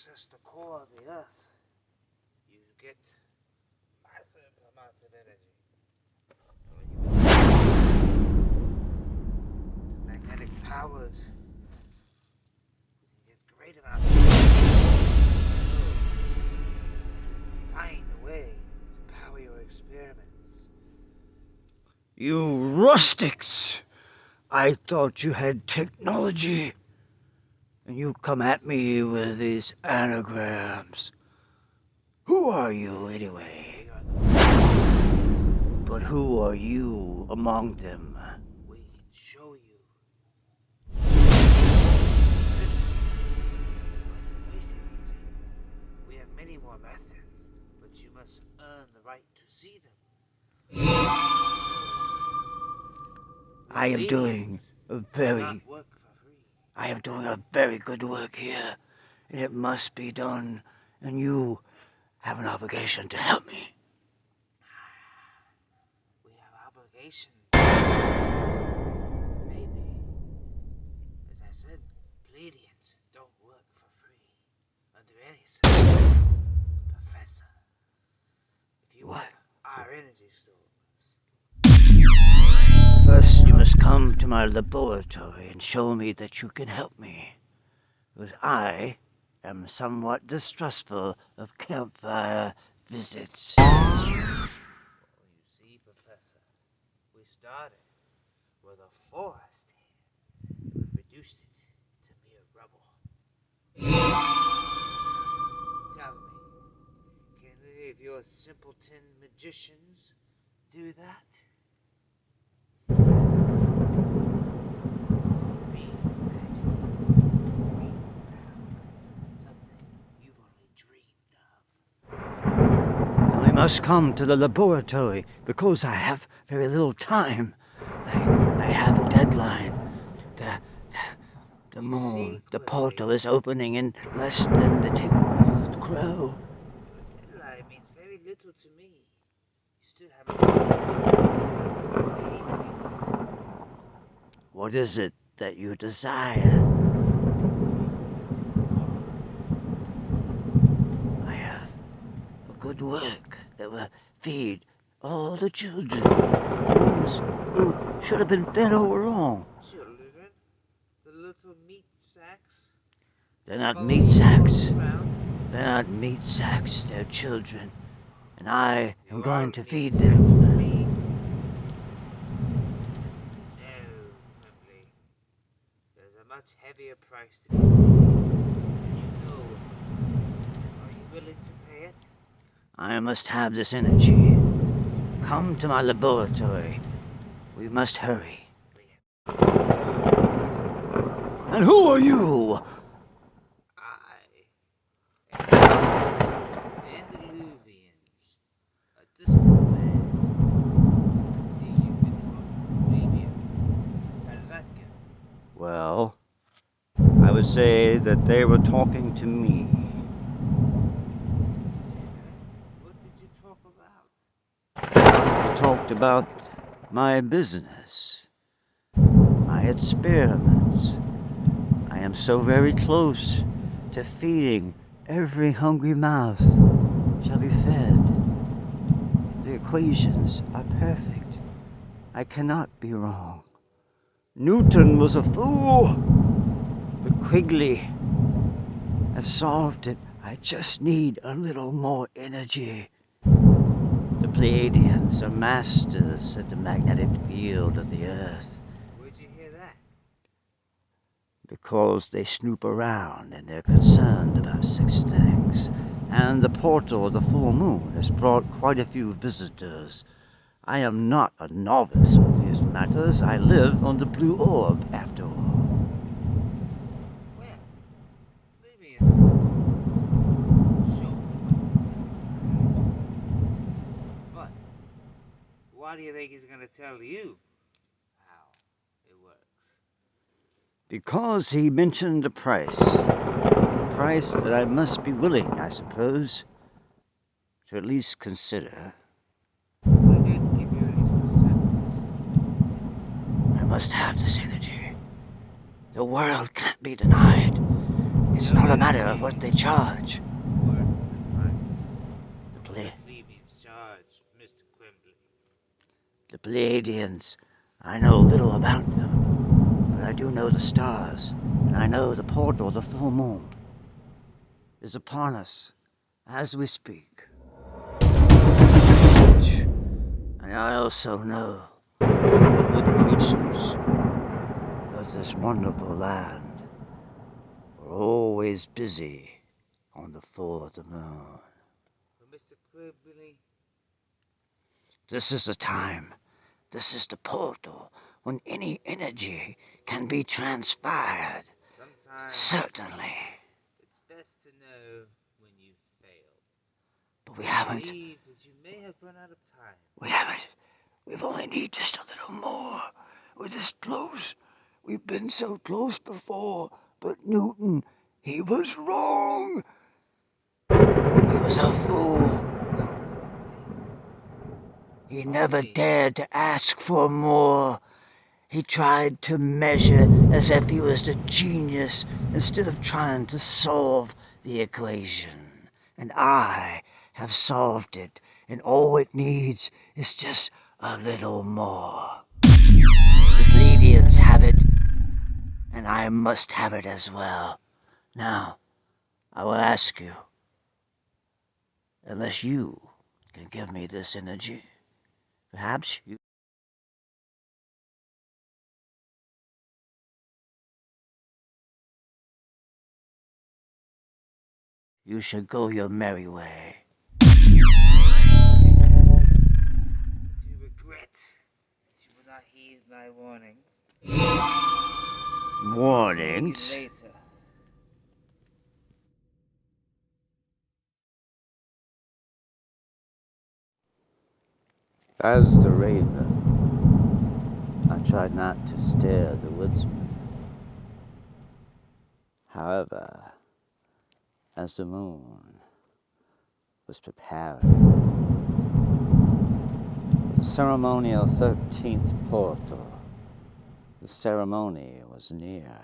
access the core of the Earth, you get massive amounts of energy. The magnetic powers, you get great amounts of energy. So, find a way to power your experiments. You rustics! I thought you had technology. And you come at me with these anagrams. Who are you, anyway? But who are you among them? We can show you. This is basic easy. We have many more methods, but you must earn the right to see them. I am doing a very good work here, and it must be done, and you have an obligation to help me. We have obligation. Maybe. As I said, pleadians don't work for free. Under any circumstances. Professor. If you want our energy stores. First, you must come to my laboratory and show me that you can help me. Because I am somewhat distrustful of campfire visits. Well, you see, Professor, we started with a forest here. We've reduced it to mere rubble. Tell me, can any of your simpleton magicians do that? I must come to the laboratory because I have very little time. I have a deadline. The portal is opening in less than the tip of the crow. Deadline means very little to me. You still haven't. What is it that you desire? I have a good work that will feed all the children, the ones who should have been fed all along. Children? The little meat sacks? They're not meat sacks. They're not meat sacks, they're children. And I am going to feed them. To me? No, Quimbley. There's a much heavier price to pay. You know, are you willing to pay it? I must have this energy. Come to my laboratory. We must hurry. And who are you? I am the Andaluvians, a distant land. I see you've been talking to pleadians. How did that go? Well, I would say that they were talking to me. What did you talk about? We talked about my business, my experiments. I am so very close to feeding every hungry mouth shall be fed. The equations are perfect. I cannot be wrong. Newton was a fool, but Quigley has solved it. I just need a little more energy. The Pleiadians are masters at the magnetic field of the Earth. Where'd you hear that? Because they snoop around and they're concerned about 6 things. And the portal of the full moon has brought quite a few visitors. I am not a novice on these matters. I live on the blue orb, after all. Where? Pleadians. Show me. But why do you think he's gonna tell you how it works? Because he mentioned a price. A price that I must be willing, I suppose, to at least consider. I didn't give you any specifics. I must have this energy. The world can't be denied. It's not a matter of what they charge. Worth the price. The, What ple- the plebeians charge, Mr. Quimbley. the Pleiadians, I know little about them, but I do know the stars, and I know the portal, the full moon, is upon us as we speak. And I also know the good creatures of this wonderful land are always busy on the full of the moon. But Mr. Quimbley, This is the time. This is the portal when any energy can be transferred. sometimes Certainly. it's best to know when you've failed. But we I haven't. believe that you may have run out of time. We haven't. We've only need just a little more. We're this close. We've been so close before. But Newton, he was wrong. He was a fool. He never dared to ask for more. He tried to measure as if he was the genius instead of trying to solve the equation. And I have solved it, and all it needs is just a little more. The pleadians have it, and I must have it as well. Now, I will ask you, unless you can give me this energy, perhaps you should go your merry way. Do regret that you will not heed my warnings. Warnings? See you later. As the raven, I tried not to stare the woodsman. However, as the moon was preparing for the ceremonial 13th portal, the ceremony was near.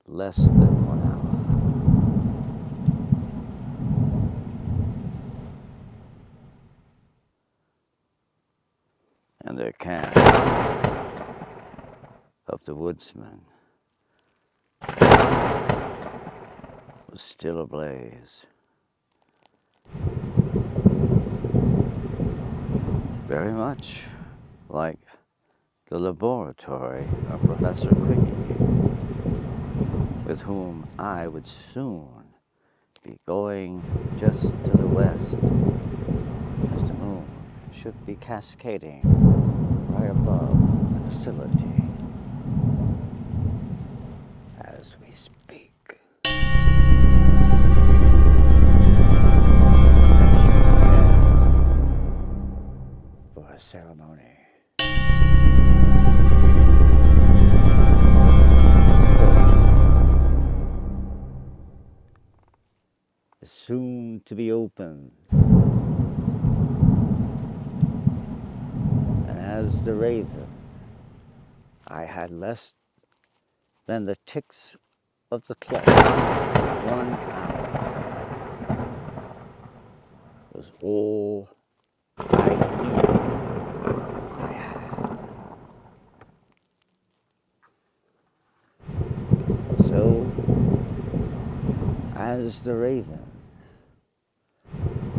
Less than 1 hour. And the camp of the woodsman was still ablaze. Very much like the laboratory of Professor Quigley, with whom I would soon be going just to the west, as the moon should be cascading right above the facility as we speak. For a ceremony. Is soon to be opened. And as the raven, I had less than the ticks of the clock. 1 hour was all I knew I had. So, as the raven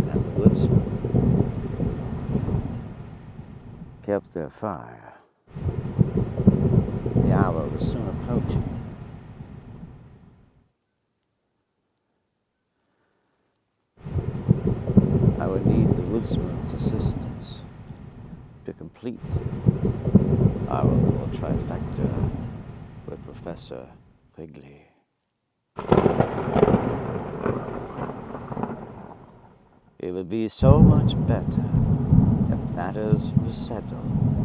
and the woodsman kept their fire, the hour was soon approaching. I would need the woodsman's assistance to complete our little trifecta with Professor Quigley. It would be so much better if matters were settled